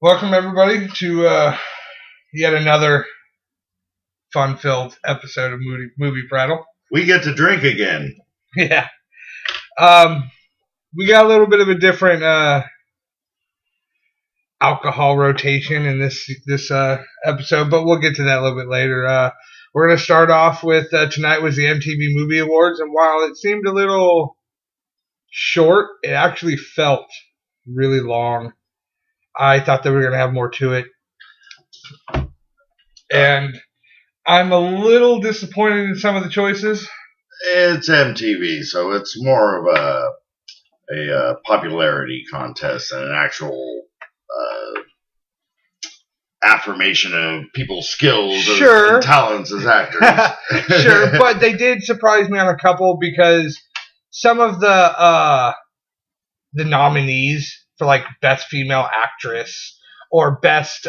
Welcome everybody to yet another fun-filled episode of Movie Prattle. We get to drink again. Yeah, we got a little bit of a different alcohol rotation in this episode, but we'll get to that a little bit later. We're gonna start off with tonight was the MTV Movie Awards, and while it seemed a little short, it actually felt really long. I thought that we were gonna have more to it, and I'm a little disappointed in some of the choices. It's MTV, so it's more of a popularity contest than an actual affirmation of people's skills and talents as actors. Sure, but they did surprise me on a couple because some of the nominees for like best female actress or best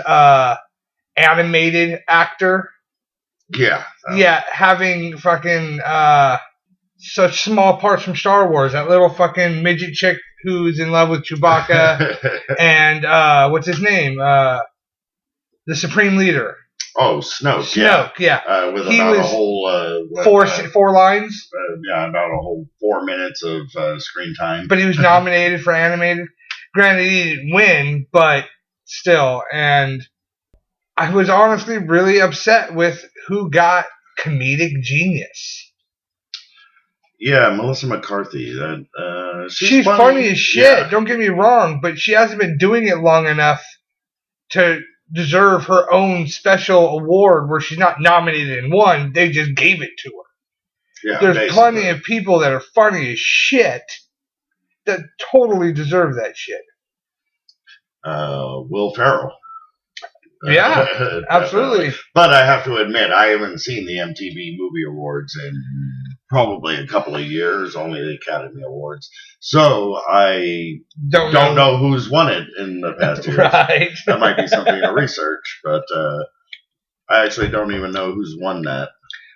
animated actor. Yeah. Yeah, having fucking such small parts from Star Wars. That little fucking midget chick who's in love with Chewbacca and what's his name? The Supreme Leader. Oh, Snoke. Snoke, yeah. With about a whole four lines. About a whole 4 minutes of screen time. But he was nominated for animated. Granted, he didn't win, but still. And I was honestly really upset with who got comedic genius. Yeah, Melissa McCarthy. She's funny as shit. Yeah. Don't get me wrong, but she hasn't been doing it long enough to deserve her own special award where she's not nominated and won. They just gave it to her. Yeah, there's basically plenty of people that are funny as shit that totally deserve that shit. Will Ferrell. Yeah, absolutely. But I have to admit, I haven't seen the MTV Movie Awards in probably a couple of years, only the Academy Awards. So I don't know who's won it in the past years. Right. That might be something to research, but I actually don't even know who's won that.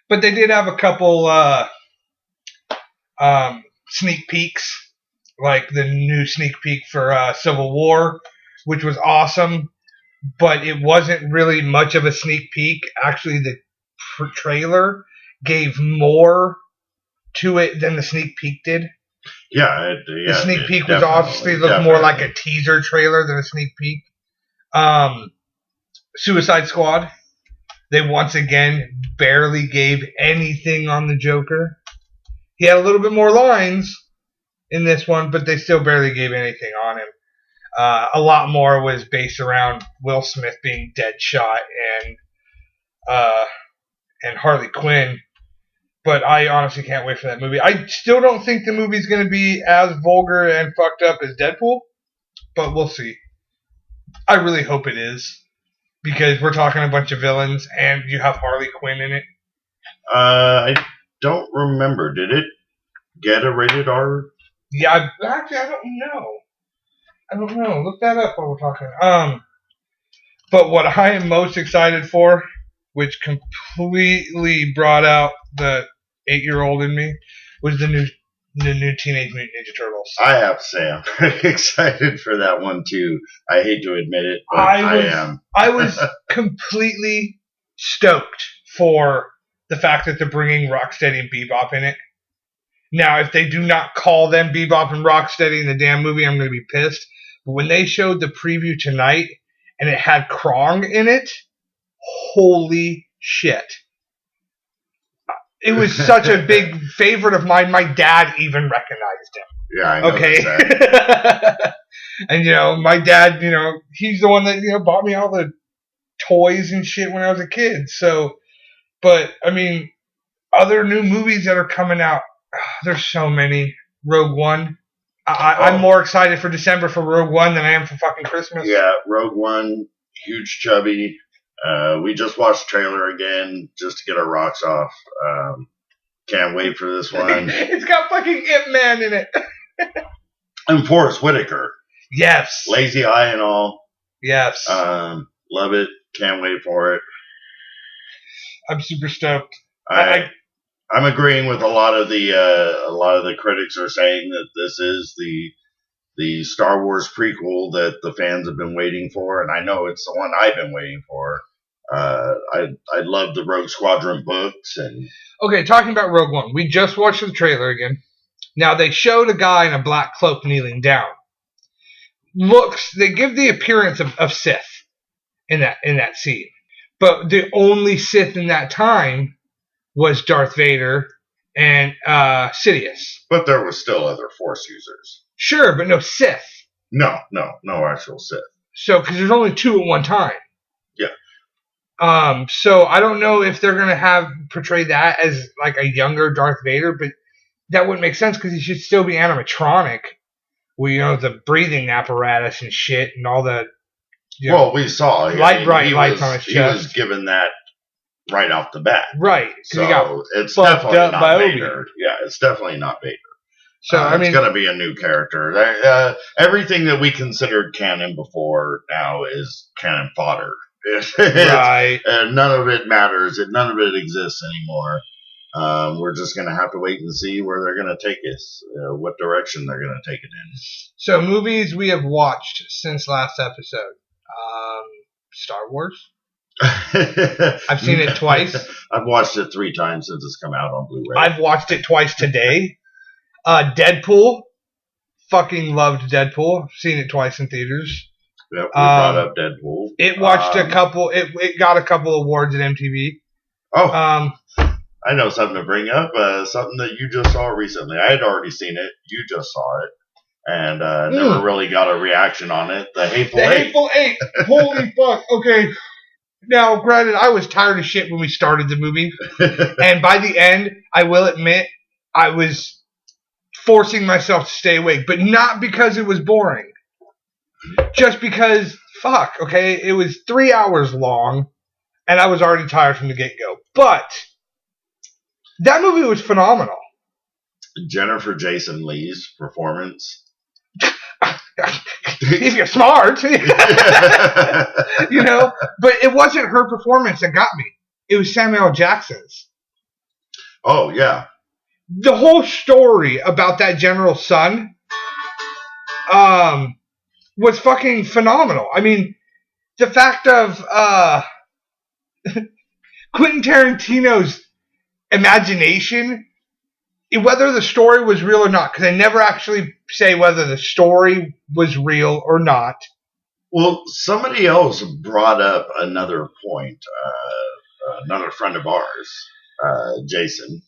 But they did have a couple sneak peeks, like the new sneak peek for Civil War, which was awesome. But it wasn't really much of a sneak peek. Actually, the trailer gave more to it than the sneak peek did. Yeah, the sneak peek was obviously looked more like a teaser trailer than a sneak peek. Suicide Squad, they once again barely gave anything on the Joker. He had a little bit more lines in this one, but they still barely gave anything on him. A lot more was based around Will Smith being Deadshot and Harley Quinn. But I honestly can't wait for that movie. I still don't think the movie's going to be as vulgar and fucked up as Deadpool, but we'll see. I really hope it is, because we're talking a bunch of villains, and you have Harley Quinn in it. I don't remember. Did it get a rated R? Yeah, actually, I don't know. Look that up while we're talking. But what I am most excited for, which completely brought out the 8-year-old in me, was the new Teenage Mutant Ninja Turtles. I have to say, I'm pretty excited for that one too. I hate to admit it, but I am. I was completely stoked for the fact that they're bringing Rocksteady and Bebop in it. Now, if they do not call them Bebop and Rocksteady in the damn movie, I'm going to be pissed. But when they showed the preview tonight and it had Krong in it, holy shit. It was such a big favorite of mine. My dad even recognized him. Yeah, I know. Okay. That. And, my dad, he's the one that, bought me all the toys and shit when I was a kid. So, but, I mean, other new movies that are coming out, there's so many. Rogue One. I'm more excited for December for Rogue One than I am for fucking Christmas. Yeah, Rogue One, huge chubby. We just watched the trailer again just to get our rocks off. Can't wait for this one. It's got fucking Ip Man in it. And Forrest Whitaker. Yes. Lazy Eye and all. Yes. Love it. Can't wait for it. I'm super stoked. I'm agreeing with a lot of the critics are saying that this is the the Star Wars prequel that the fans have been waiting for, and I know it's the one I've been waiting for. I love the Rogue Squadron books. And okay, talking about Rogue One, we just watched the trailer again. Now they showed a guy in a black cloak kneeling down. They give the appearance of Sith in that scene, but the only Sith in that time was Darth Vader and Sidious. But there were still other Force users. Sure, but no Sith. No actual Sith. So, because there's only two at one time. Yeah. So I don't know if they're gonna portray that as like a younger Darth Vader, but that wouldn't make sense because he should still be animatronic. Well, the breathing apparatus and shit and all the. We saw bright lights on his chest. He was given that right off the bat. Right. So it's definitely not Vader. Yeah, it's definitely not Vader. So it's going to be a new character. Everything that we considered canon before now is canon fodder. Right. None of it matters. None of it exists anymore. We're just going to have to wait and see where they're going to take us, what direction they're going to take it in. So movies we have watched since last episode. Star Wars. I've seen it twice. I've watched it 3 times since it's come out on Blu-ray. I've watched it twice today. Deadpool. Fucking loved Deadpool. Seen it twice in theaters. Yep, we brought up Deadpool. It watched a couple. It got a couple awards at MTV. Oh. I know something to bring up. Something that you just saw recently. I had already seen it. You just saw it. And never really got a reaction on it. The Hateful Eight. Holy fuck. Okay. Now, granted, I was tired of shit when we started the movie. And by the end, I will admit, I was forcing myself to stay awake. But not because it was boring. Just because, fuck, okay? It was 3 hours long. And I was already tired from the get-go. But that movie was phenomenal. Jennifer Jason Leigh's performance. If you're smart. But it wasn't her performance that got me. It was Samuel Jackson's. Oh, yeah. The whole story about that general's son was fucking phenomenal. I mean, the fact of Quentin Tarantino's imagination, whether the story was real or not, because they never actually say whether the story was real or not. Well, somebody else brought up another point. Another friend of ours, Jason,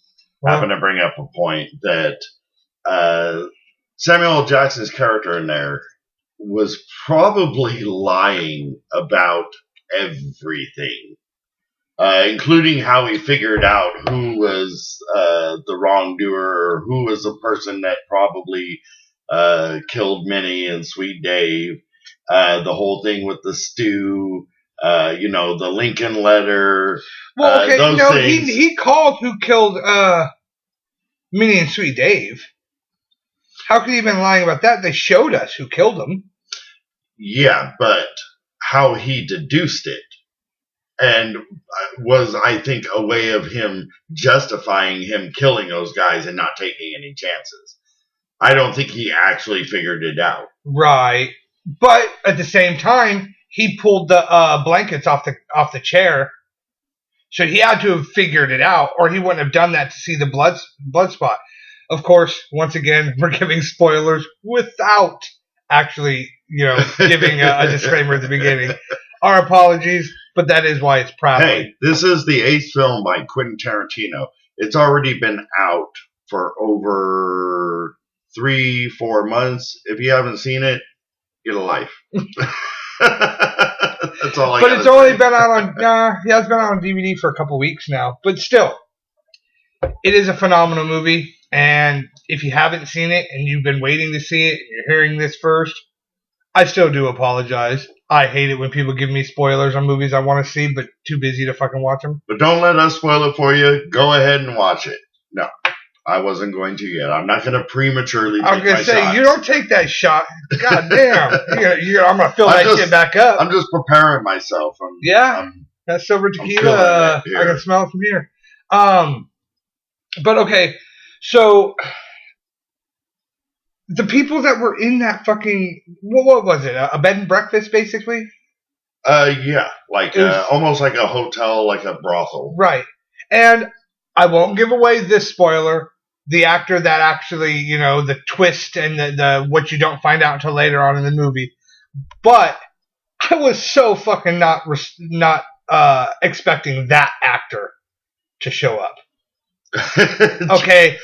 happened to bring up a point that Samuel L. Jackson's character in there was probably lying about everything. Including how he figured out who was the wrongdoer, or who was the person that probably killed Minnie and Sweet Dave. The whole thing with the stew, the Lincoln letter. Well, okay, those things. He called who killed Minnie and Sweet Dave. How could he have been lying about that? They showed us who killed them. Yeah, but how he deduced it. And was, I think, a way of him justifying him killing those guys and not taking any chances. I don't think he actually figured it out. Right. But at the same time, he pulled the blankets off the chair. So he had to have figured it out, or he wouldn't have done that to see the blood spot. Of course, once again, we're giving spoilers without actually, giving a disclaimer at the beginning. Our apologies, but that is why it's Prattle. Hey, this is the 8th film by Quentin Tarantino. It's already been out for over 3-4 months. If you haven't seen it, get a life. That's all I got. But it's only been out on. He has been out on DVD for a couple weeks now. But still, it is a phenomenal movie. And if you haven't seen it and you've been waiting to see it, and you're hearing this first, I still do apologize. I hate it when people give me spoilers on movies I want to see, but too busy to fucking watch them. But don't let us spoil it for you. Go ahead and watch it. No, I wasn't going to yet. I'm not going to prematurely take my shot. I was going to say, you don't take that shot. God damn. I'm going to fill that shit back up. I'm just preparing myself. That silver tequila, I can smell it from here. But okay, so the people that were in that fucking what was it? A bed and breakfast, basically. Yeah, like almost like a hotel, like a brothel. Right, and I won't give away this spoiler. The actor that actually, the twist and the what you don't find out until later on in the movie, but I was so fucking not expecting that actor to show up. Okay.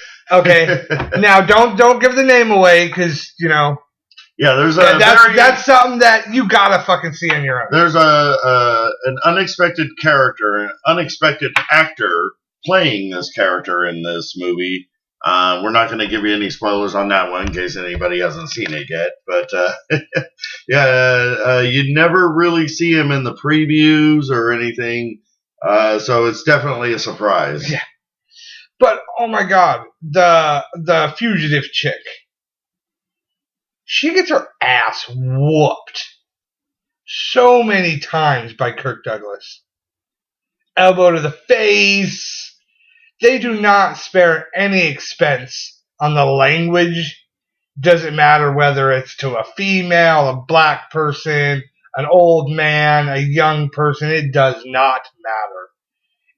Now don't give the name away because Yeah, there's that's something that you gotta fucking see on your own. There's an unexpected character, an unexpected actor playing this character in this movie. We're not going to give you any spoilers on that one in case anybody hasn't seen it yet. But you never really see him in the previews or anything, so it's definitely a surprise. Yeah. But oh my god, the fugitive chick. She gets her ass whooped so many times by Kirk Douglas. Elbow to the face. They do not spare any expense on the language. Doesn't matter whether it's to a female, a black person, an old man, a young person. It does not matter.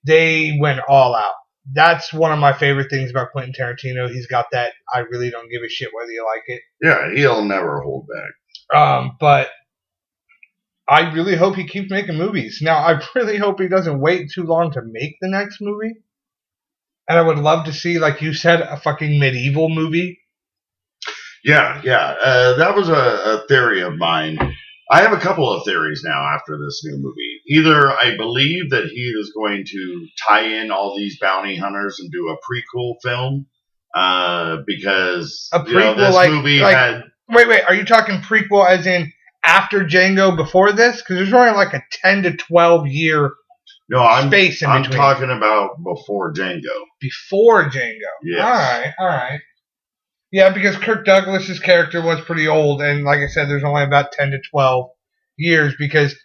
They went all out. That's one of my favorite things about Quentin Tarantino. He's got that I really don't give a shit whether you like it. Yeah, he'll never hold back. But I really hope he keeps making movies. Now, I really hope he doesn't wait too long to make the next movie. And I would love to see, like you said, a fucking medieval movie. Yeah. That was a theory of mine. I have a couple of theories now after this new movie. Either I believe that he is going to tie in all these bounty hunters and do a prequel film, because a prequel, this movie had... Wait, are you talking prequel as in after Django, before this? Because there's only like a 10 to 12 year space in between. I'm talking about before Django. Before Django. Yes. All right. Yeah, because Kirk Douglas's character was pretty old, and like I said, there's only about 10 to 12 years, because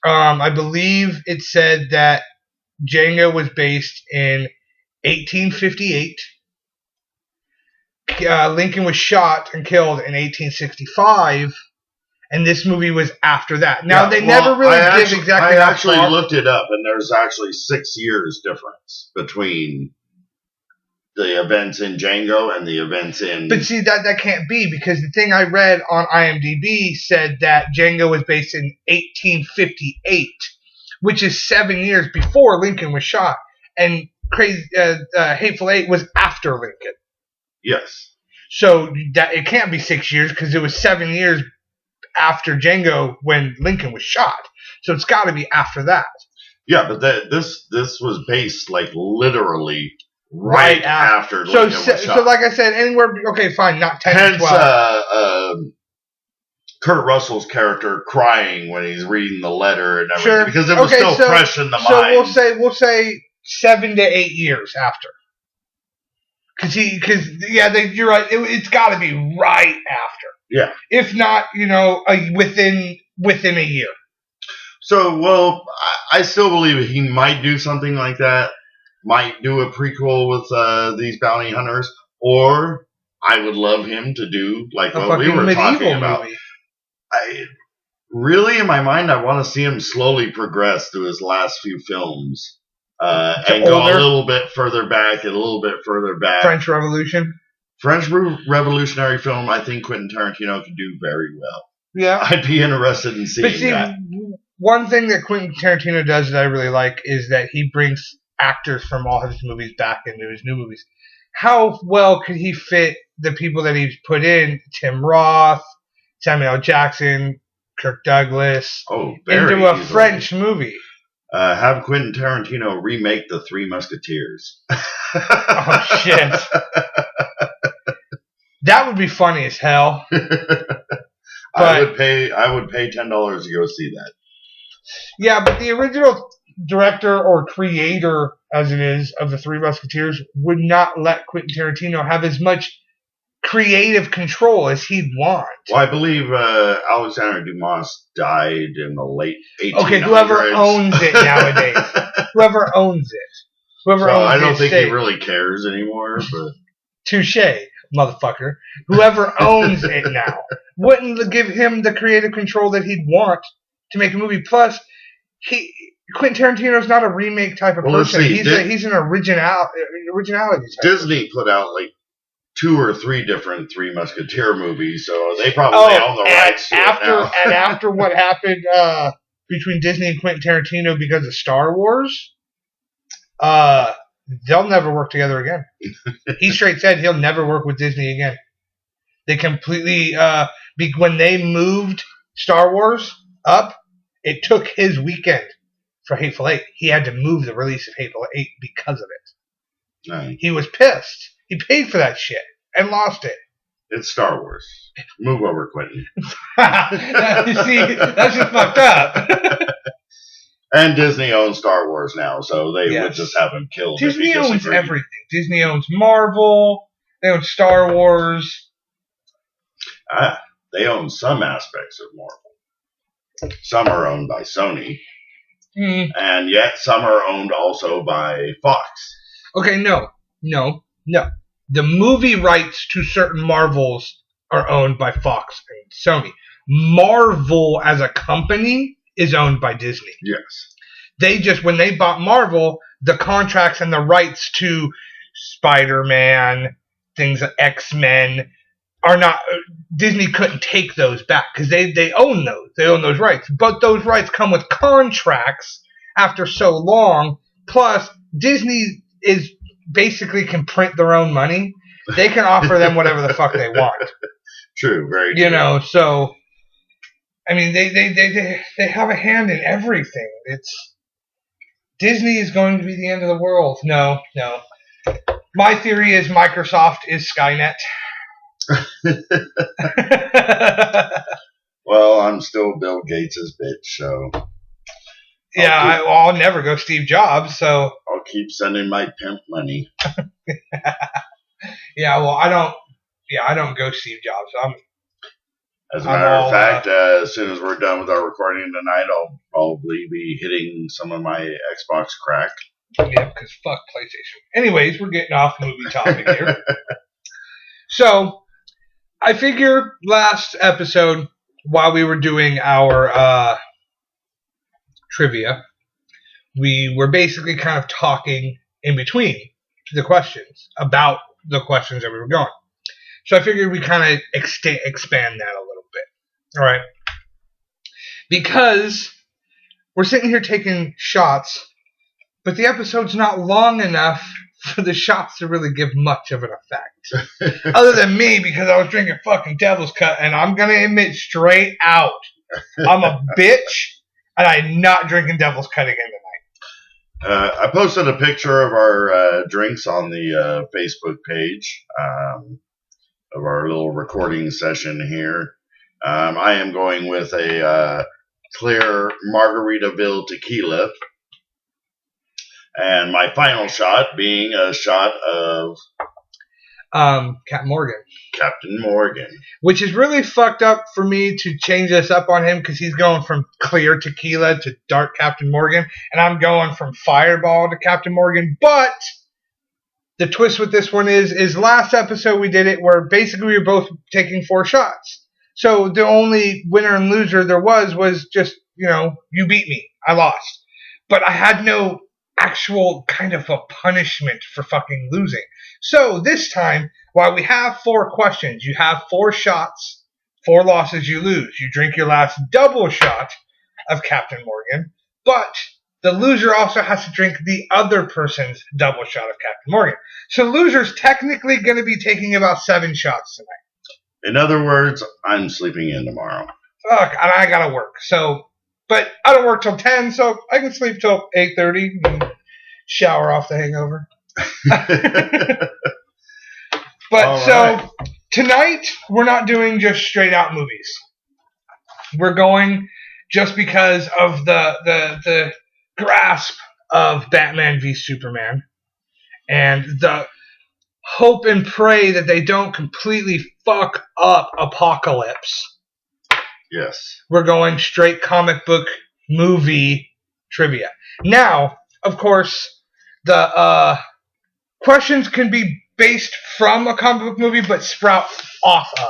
I believe it said that Django was based in 1858. Lincoln was shot and killed in 1865, and this movie was after that. Now, they never really give exactly how far. I actually looked it up, and there's actually 6 years difference between the events in Django and the events in... But see, that can't be, because the thing I read on IMDb said that Django was based in 1858, which is 7 years before Lincoln was shot, and Hateful Eight was after Lincoln. Yes. So that it can't be 6 years, because it was 7 years after Django when Lincoln was shot. So it's got to be after that. Yeah, but this was based like literally right after Lincoln was shot. So like I said, anywhere... Okay, fine, not 10 to 12. Kurt Russell's character crying when he's reading the letter and everything, because it was still fresh in the mind. So we'll say 7 to 8 years after. You're right. It's got to be right after. Yeah. If not, within a year. So, well, I still believe he might do something like that. Might do a prequel with these bounty hunters, or I would love him to do like what we were talking about. Really, in my mind, I want to see him slowly progress through his last few films, and go a little bit further back and a little bit further back. French Revolutionary film. I think Quentin Tarantino could do very well. Yeah, I'd be interested in seeing that. One thing that Quentin Tarantino does that I really like is that he brings actors from all his movies back into his new movies. How well could he fit the people that he's put in? Tim Roth, Samuel L. Jackson, Kirk Douglas, into a French movie. Have Quentin Tarantino remake The Three Musketeers. Oh shit! That would be funny as hell. I would pay $10 to go see that. Yeah, but the original director or creator, as it is, of The Three Musketeers would not let Quentin Tarantino have as much creative control as he'd want. Well, I believe Alexander Dumas died in the late 1800s. Okay, whoever owns it nowadays. Whoever owns it. I don't think he really cares anymore. But touche. motherfucker, whoever owns it now, wouldn't give him the creative control that he'd want to make a movie. Plus, Quentin Tarantino's not a remake type of person. He's an originality type. Disney put out like 2 or 3 different Three Musketeer movies, so they probably own the rights to it now. And after what happened between Disney and Quentin Tarantino because of Star Wars, they'll never work together again. He straight said he'll never work with Disney again. They completely when they moved Star Wars up, it took his weekend for Hateful Eight. He had to move the release of Hateful Eight because of it. Right. He was pissed. He paid for that shit and lost it. It's Star Wars. Move over, Quentin. You see, that's just fucked up. And Disney owns Star Wars now, so they would just have him killed. Disney owns everything. Disney owns Marvel. They own Star Wars. They own some aspects of Marvel. Some are owned by Sony. And yet some are owned also by Fox. Okay, no. The movie rights to certain Marvels are owned by Fox and Sony. Marvel as a company is owned by Disney. Yes. They just, when they bought Marvel, the contracts and the rights to Spider-Man, things like X-Men, are not, Disney couldn't take those back because they own those. They own those rights. But those rights come with contracts after so long. Plus, Disney is basically can print their own money. They can offer them whatever the fuck they want. True, very true. You know, so I mean they have a hand in everything. Disney is going to be the end of the world. No. My theory is Microsoft is Skynet. Well, I'm still Bill Gates' bitch, so yeah, I'll never go Steve Jobs, so I'll keep sending my pimp money. Yeah, well, I don't go Steve Jobs. As a matter of fact, as soon as we're done with our recording tonight, I'll probably be hitting some of my Xbox crack. Yeah, because fuck PlayStation. Anyways, we're getting off movie topic here. So, I figure last episode, while we were doing our trivia, we were basically kind of talking in between the questions about the questions that we were going. So I figured we kind of expand that a little bit. All right. Because we're sitting here taking shots, but the episode's not long enough for the shots to really give much of an effect. Other than me, because I was drinking fucking Devil's Cut, and I'm going to admit straight out, I'm a bitch, and I'm not drinking Devil's Cut again tonight. I posted a picture of our drinks on the Facebook page of our little recording session here. I am going with a clear Margaritaville tequila. And my final shot being a shot of Captain Morgan. Captain Morgan. Which is really fucked up for me to change this up on him because he's going from clear tequila to dark Captain Morgan. And I'm going from Fireball to Captain Morgan. But the twist with this one is last episode we did it where basically we were both taking 4 shots. So the only winner and loser there was just, you beat me. I lost. But I had no actual kind of a punishment for fucking losing. So this time, while we have 4 questions, you have 4 shots, 4 losses, you lose. You drink your last double shot of Captain Morgan, but the loser also has to drink the other person's double shot of Captain Morgan. So the loser's technically going to be taking about 7 shots tonight. In other words, I'm sleeping in tomorrow. Fuck, and I gotta work. But I don't work till 10, so I can sleep till 8:30 and shower off the hangover. But tonight, we're not doing just straight out movies. We're going just because of the grasp of Batman v Superman and the hope and pray that they don't completely fuck up Apocalypse. Yes. We're going straight comic book movie trivia. Now, of course, the questions can be based from a comic book movie, but sprout off of.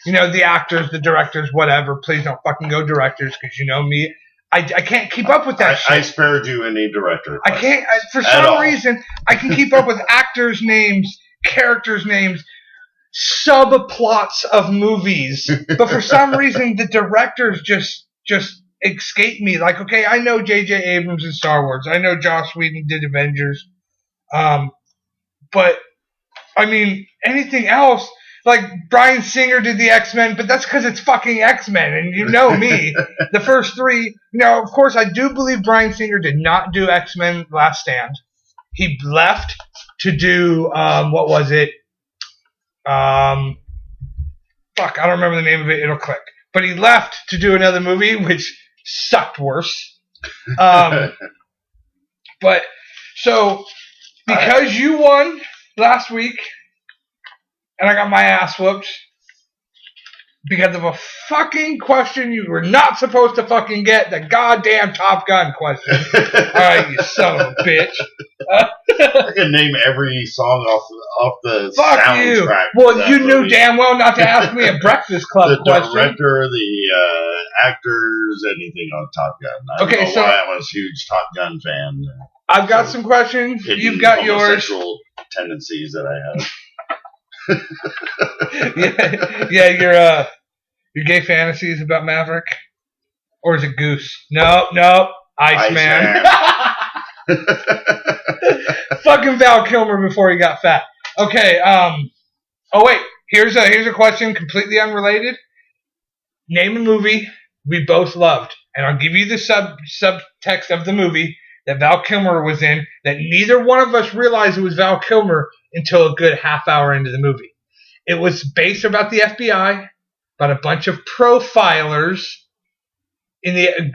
The actors, the directors, whatever. Please don't fucking go directors, because you know me. I can't keep up with that shit. I spared you any director. I can't. For some reason, I can keep up with actors' names, characters' names, subplots of movies. But for some reason, the directors just escape me. Like, okay, I know J.J. Abrams in Star Wars. I know Joss Whedon did Avengers. But, I mean, anything else... Like, Bryan Singer did the X-Men, but that's because it's fucking X-Men, and you know me. The first three... Now, of course, I do believe Bryan Singer did not do X-Men Last Stand. He left to do, what was it? Fuck, I don't remember the name of it. It'll click. But he left to do another movie, which sucked worse. But, so, because you won last week... And I got my ass whooped because of a fucking question you were not supposed to fucking get. The goddamn Top Gun question. Alright, you son of a bitch. I can name every song off the fuck soundtrack. You. Well, you knew damn well not to ask me a Breakfast Club question. The director, the actors, anything on Top Gun. I don't know why I'm a huge Top Gun fan. I've got some questions. You've got yours. Homosexual tendencies that I have. yeah, your gay fantasies about Maverick, or is it Goose? Nope, Iceman. Fucking Val Kilmer before he got fat. Okay. Oh wait, here's a question completely unrelated. Name a movie we both loved, and I'll give you the subtext of the movie that Val Kilmer was in. That neither one of us realized it was Val Kilmer until a good half hour into the movie. It was based about the FBI, about a bunch of profilers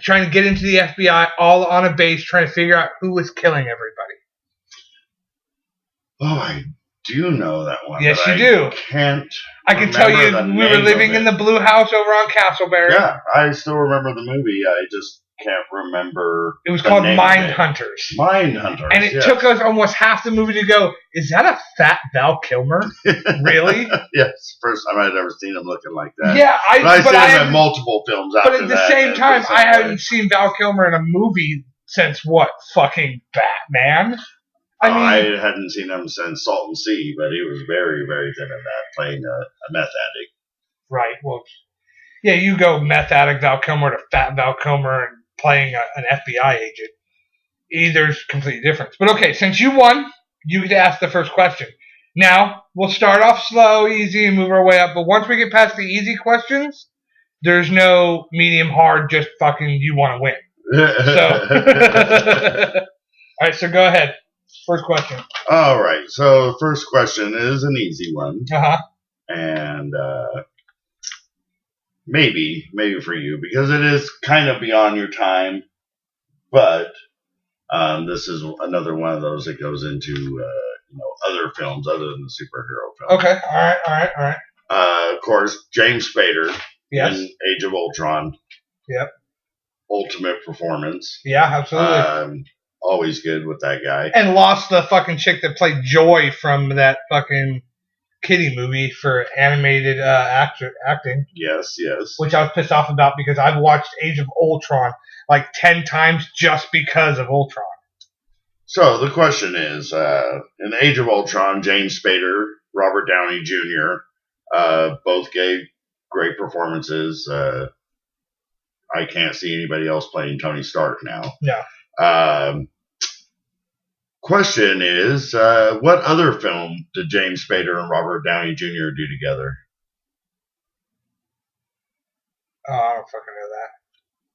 trying to get into the FBI, all on a base, trying to figure out who was killing everybody. Oh, I do know that one. Yes, you do. I can tell you, we were living in the blue house over on Castleberry. Yeah, I still remember the movie. I just can't remember. It was called Mindhunters. Mindhunters. And it took us almost half the movie to go, is that a fat Val Kilmer? Really? Yes, first time I'd ever seen him looking like that. Yeah, I've seen him in multiple films after that. But at the same time, I hadn't seen Val Kilmer in a movie since what? Fucking Batman? I hadn't seen him since Salt and Sea, but he was very, very thin in that, playing a meth addict. Right, well... Yeah, you go meth addict Val Kilmer to fat Val Kilmer and playing an FBI agent. There's complete difference. But okay, since you won, you get to ask the first question. Now, we'll start off slow, easy, and move our way up. But once we get past the easy questions, there's no medium, hard, just fucking you want to win. So, all right, so go ahead. First question. All right, so the first question is an easy one. Uh-huh. And maybe for you, because it is kind of beyond your time, but this is another one of those that goes into other films other than the superhero film. Okay, all right. Of course, James Spader in Age of Ultron. Yep. Ultimate performance. Yeah, absolutely. Always good with that guy. And lost the fucking chick that played Joy from that fucking Kitty movie for animated acting. Yes. Which I was pissed off about because I've watched Age of Ultron like 10 times just because of Ultron. So the question is, in Age of Ultron, James Spader, Robert Downey Jr. Both gave great performances. I can't see anybody else playing Tony Stark now. No. Question is, what other film did James Spader and Robert Downey Jr. do together? Oh, I don't fucking know that.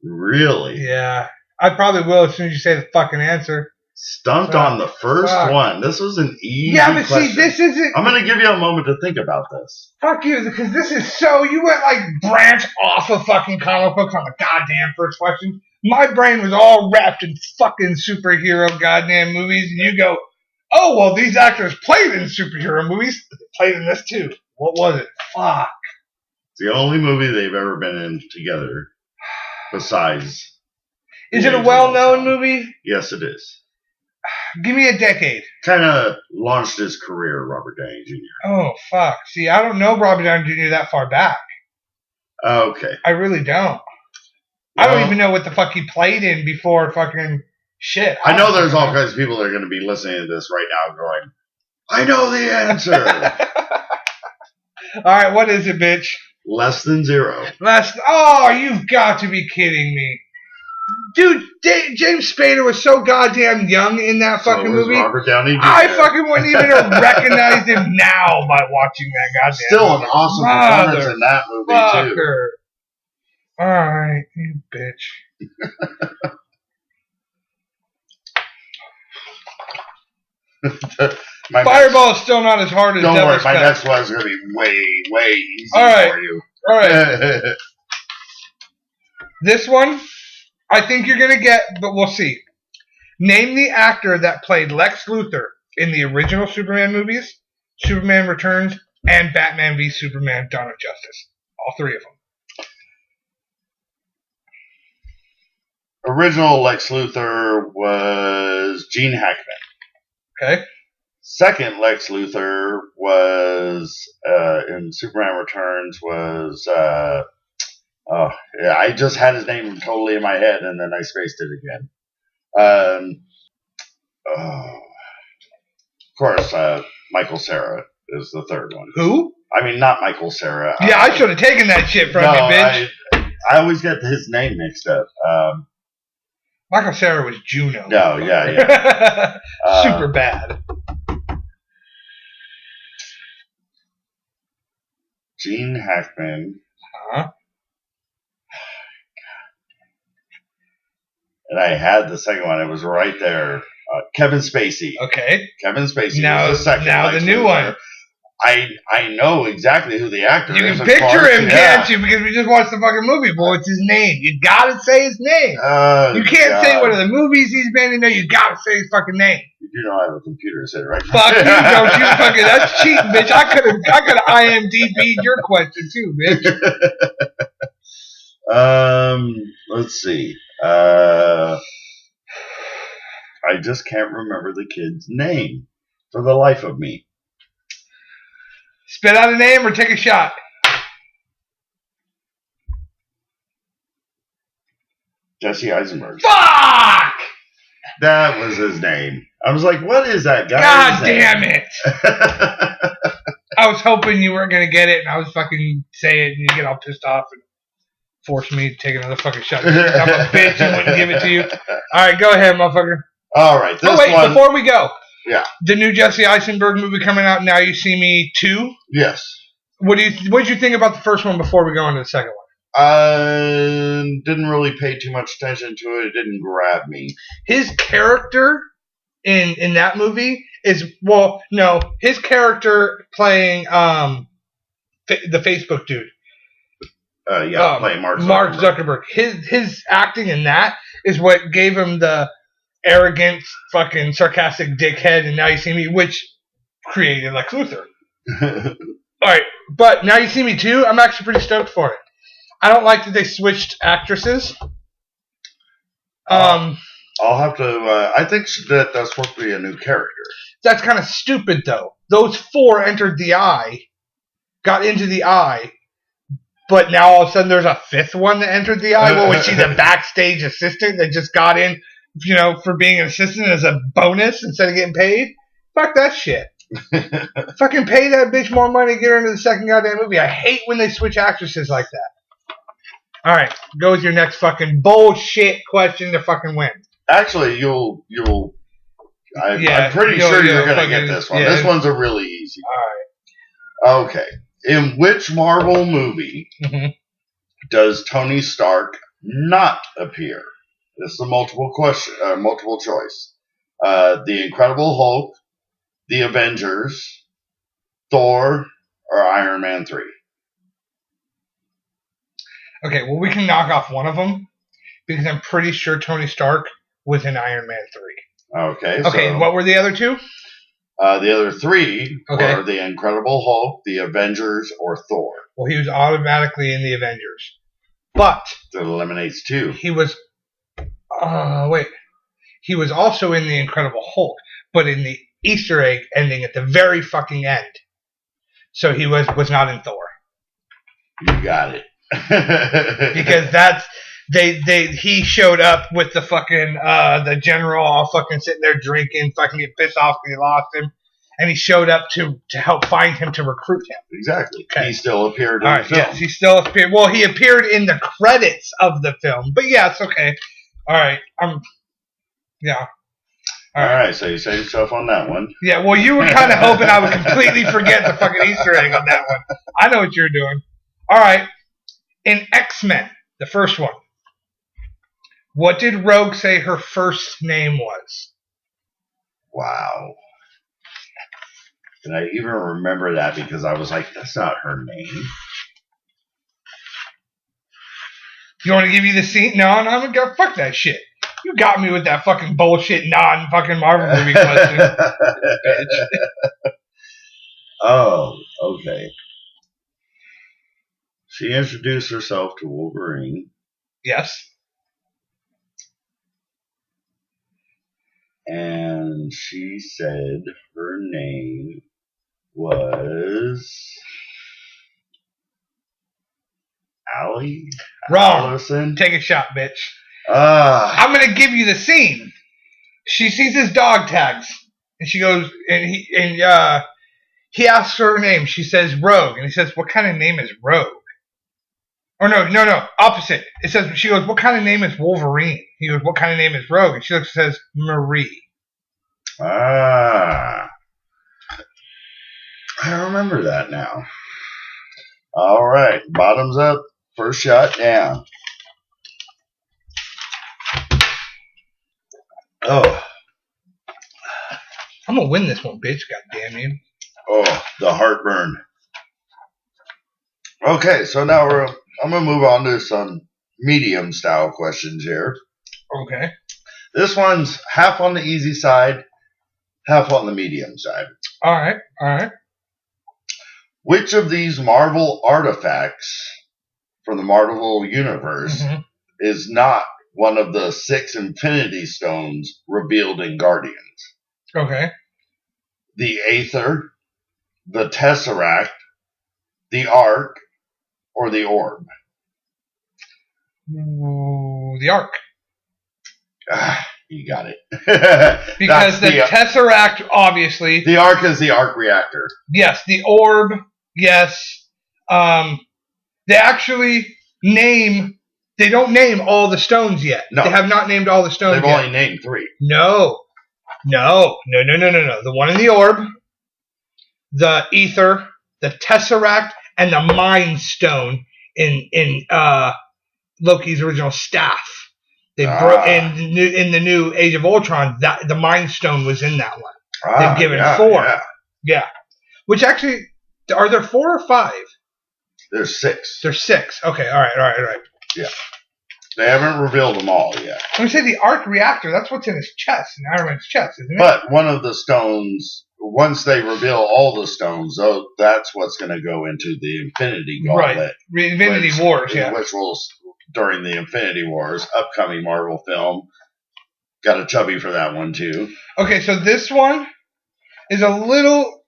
Really? Yeah. I probably will as soon as you say the fucking answer. Stumped on the first one. This was an easy question. See, this isn't... I'm going to give you a moment to think about this. Fuck you, because this is so... You went, like, branch off of fucking comic books on the goddamn first question. My brain was all wrapped in fucking superhero goddamn movies, and you go, oh, well, these actors played in superhero movies. But they played in this, too. What was it? Fuck. It's the only movie they've ever been in together, besides... Is it a well-known movie? Yes, it is. Give me a decade. Kind of launched his career, Robert Downey Jr. Oh, fuck. See, I don't know Robert Downey Jr. that far back. Okay. I really don't. I don't even know what the fuck he played in before fucking shit. I know there's all kinds of people that are going to be listening to this right now going, I know the answer. All right, what is it, bitch? Less than 0. Oh, you've got to be kidding me. Dude, James Spader was so goddamn young in that fucking movie. Robert Downey Jr. I fucking wouldn't even have recognized him now by watching that goddamn Still an awesome performance in that movie, too. Alright, you bitch. Fireball is still not as hard as Don't Devil's worry, my Cut. next one's going to be way, way easy for you. Alright. This one, I think you're going to get, but we'll see. Name the actor that played Lex Luthor in the original Superman movies, Superman Returns, and Batman v Superman: Dawn of Justice. All 3 of them. Original Lex Luthor was Gene Hackman. Okay. Second Lex Luthor was in Superman Returns was I just had his name totally in my head and then I spaced it again. Of course, Michael Cera is the third one. Who? I mean, not Michael Cera. Yeah, I should have taken that shit from you, bitch. I always get his name mixed up. Michael Cera was Juno. No, yeah. Super bad. Gene Hackman. Uh-huh. And I had the second one. It was right there. Kevin Spacey. Okay. Kevin Spacey now, was the second. Now the new one. I know exactly who the actor is. You can picture him, can't you? Because we just watched the fucking movie. But what's his name? You gotta say his name. You can't say what are the movies he's been in there. You gotta say his fucking name. You do know I have a computer sitting right now. Fuck you, don't you fucking. That's cheating, bitch. I could have IMDb'd your question too, bitch. Let's see. I just can't remember the kid's name for the life of me. Spit out a name or take a shot. Jesse Eisenberg. Fuck! That was his name. I was like, what is that guy? God damn it. I was hoping you weren't going to get it, and I was fucking say it, and you get all pissed off and force me to take another fucking shot. I'm a bitch and wouldn't give it to you. All right, go ahead, motherfucker. All right, this one. Before we go. Yeah. The new Jesse Eisenberg movie coming out, Now You See Me 2? Yes. What did you think about the first one before we go into the second one? Didn't really pay too much attention to it. It didn't grab me. His character in that movie is his character playing the Facebook dude. Playing Mark Zuckerberg. Mark Zuckerberg. His acting in that is what gave him the arrogant, fucking sarcastic dickhead, and Now You See Me, which created Lex Luthor. Alright, but Now You See Me 2, I'm actually pretty stoked for it. I don't like that they switched actresses. I'll have to, I think that that's supposed to be a new character. That's kind of stupid, though. Those 4 entered the Eye, got into the Eye, but now all of a sudden there's a 5th one that entered the Eye. What was she, the backstage assistant that just got in, for being an assistant as a bonus instead of getting paid? Fuck that shit. Fucking pay that bitch more money to get her into the second goddamn movie. I hate when they switch actresses like that. Alright, go with your next fucking bullshit question to fucking win. Actually, I'm pretty sure you're going to get this one. Yeah. This one's a really easy one. Alright. Okay. In which Marvel movie does Tony Stark not appear? This is a multiple choice. The Incredible Hulk, The Avengers, Thor, or Iron Man 3? Okay, well, we can knock off one of them because I'm pretty sure Tony Stark was in Iron Man 3. Okay, so what were the other 2? The other 3 were The Incredible Hulk, The Avengers, or Thor. Well, he was automatically in The Avengers. But that eliminates 2. He was... wait. he was also in the Incredible Hulk, but in the Easter egg ending at the very fucking end. So he was not in Thor. You got it. Because he showed up with the fucking the general all fucking sitting there drinking, fucking get pissed off because he lost him, and he showed up to help find him to recruit him. Exactly. Okay. He still appeared in the film. Yes, he still appeared. Well, he appeared in the credits of the film, but yeah, it's okay. All right, yeah. All right, so you saved yourself on that one. Yeah, well, you were kind of hoping I would completely forget the fucking Easter egg on that one. I know what you're doing. All right, in X-Men, the first one, what did Rogue say her first name was? Wow. And I even remember that because I was like, that's not her name. You want to give you the scene? No, I'm going to go fuck that shit. You got me with that fucking bullshit non-fucking Marvel movie question. Bitch. Oh, okay. She introduced herself to Wolverine. Yes. And she said her name was Allie? Wrong. Allison? Take a shot, bitch. I'm going to give you the scene. She sees his dog tags, and she goes, and he asks her name. She says Rogue, and he says, "What kind of name is Rogue?" Or no, opposite. It says, she goes, "What kind of name is Wolverine?" He goes, "What kind of name is Rogue?" And she looks and says, "Marie." I remember that now. All right, bottoms up, first shot down. Oh. I'm gonna win this one, bitch. God damn you. Oh, the heartburn. Okay, so now I'm gonna move on to some medium style questions here. Okay. This one's half on the easy side, half on the medium side. All right. Which of these Marvel artifacts from the Marvel Universe is not one of the 6 Infinity Stones revealed in Guardians? Okay. The Aether, the Tesseract, the Ark, or the Orb? Ooh, the Ark. You got it. Because the Tesseract, obviously. The Ark is the Arc reactor. Yes. The Orb, yes. They actually they don't name all the stones yet. No. They have not named all the stones yet. They've only named 3. No. The one in the Orb, the Aether, the Tesseract, and the Mind Stone in Loki's original staff. They broke in the new Age of Ultron. That the Mind Stone was in that one. They've given 4. Yeah. Which actually, are there 4 or 5? There's 6. There's 6. Okay. All right. Yeah. They haven't revealed them all yet. When you say the Arc reactor, that's what's in his chest, in Iron Man's chest, isn't it? But one of the stones, once they reveal all the stones, though, that's what's going to go into the Infinity Gauntlet. Right. Infinity Wars, yeah. Which will, during the Infinity Wars, upcoming Marvel film. Got a chubby for that one, too. Okay, so this one is a little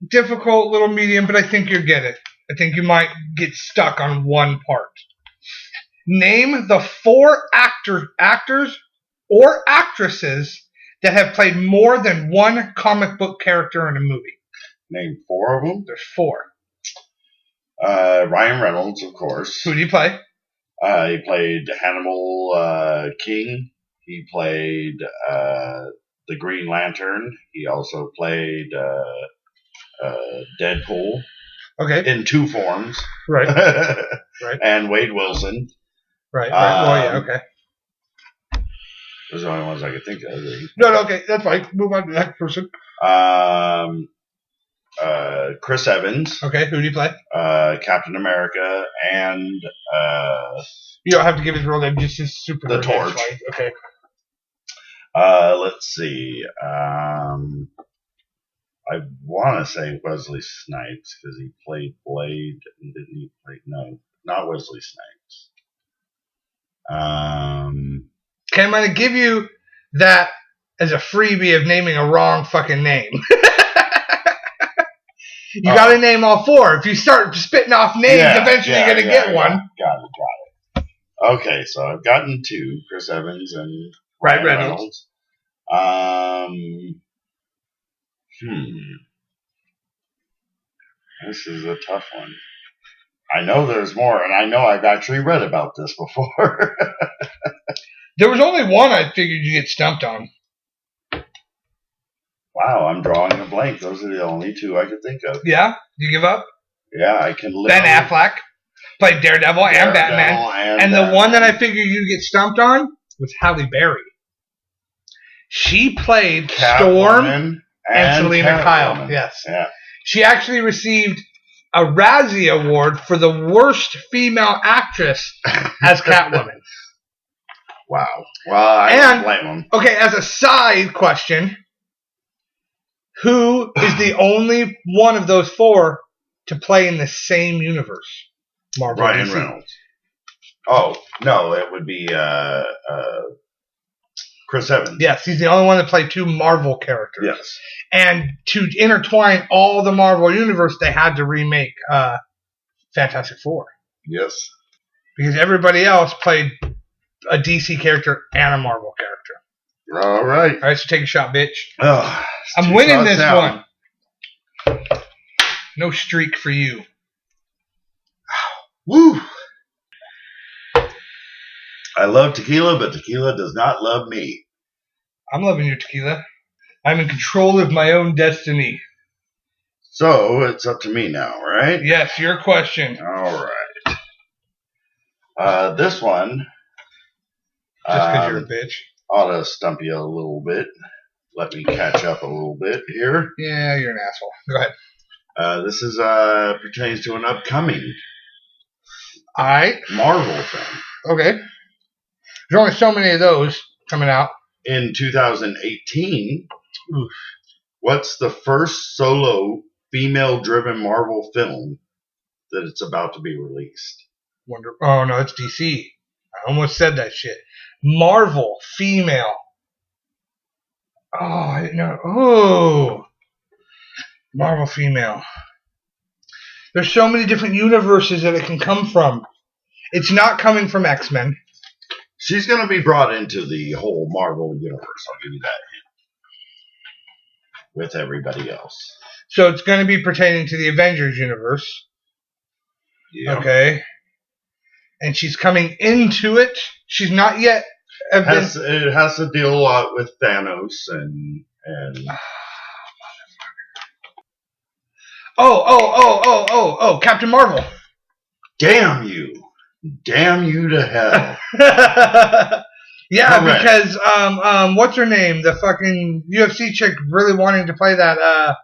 difficult, little medium, but I think you'll get it. I think you might get stuck on one part. Name the 4 actors or actresses that have played more than one comic book character in a movie. Name 4 of them? There's 4. Ryan Reynolds, of course. Who did he play? He played Hannibal King. He played the Green Lantern. He also played Deadpool. Okay. In 2 forms. Right. Right. And Wade Wilson. Right. Well, yeah, okay. Those are the only ones I could think of. No, okay, that's fine. Move on to the next person. Chris Evans. Okay, who did he play? Captain America and you don't have to give his real name, just his super. The Torch. Okay. Let's see. I want to say Wesley Snipes because he played Blade and didn't he play? No, not Wesley Snipes. Okay, I'm going to give you that as a freebie of naming a wrong fucking name. You got to name all 4. If you start spitting off names, eventually you're going to get one. Got it. Okay, so I've gotten 2, Chris Evans and Ryan Reynolds. This is a tough one. I know there's more, and I know I've actually read about this before. There was only one I figured you'd get stumped on. Wow, I'm drawing a blank. Those are the only 2 I could think of. Yeah? You give up? Yeah, I can live. Ben Affleck played Daredevil and Batman. And the one that I figured you'd get stumped on was Halle Berry. She played Storm and Selena Kyle. Yes. Yeah. She actually received a Razzie Award for the worst female actress as Catwoman. Wow. Well, I don't blame them. Okay, as a side question, who is the only one of those 4 to play in the same universe? Marvel. Ryan Reynolds. Oh, no, it would be Chris Evans. Yes, he's the only one that played 2 Marvel characters. Yes. And to intertwine all the Marvel universe, they had to remake Fantastic Four. Yes. Because everybody else played a DC character and a Marvel character. All right. All right, so take a shot, bitch. Oh, I'm winning this one. No streak for you. Woo! I love tequila, but tequila does not love me. I'm loving your tequila. I'm in control of my own destiny. So, it's up to me now, right? Yes, your question. All right. This one... Just because you're a bitch. Ought to stump you a little bit. Let me catch up a little bit here. Yeah, you're an asshole. Go ahead. This is pertains to an upcoming Marvel film. Okay. There's only so many of those coming out. In 2018, what's the first solo female-driven Marvel film that it's about to be released? Oh, no, it's DC. I almost said that shit. Marvel, female. Oh, I didn't know. Oh. Marvel, female. There's so many different universes that it can come from. It's not coming from X-Men. She's going to be brought into the whole Marvel universe. I'll give you that hint. With everybody else. So it's going to be pertaining to the Avengers universe. Yeah. Okay. And she's coming into it. She's not yet. It has to deal a lot with Thanos and. Oh, Captain Marvel. Damn you to hell. Yeah, correct. Because what's her name? The fucking UFC chick really wanting to play that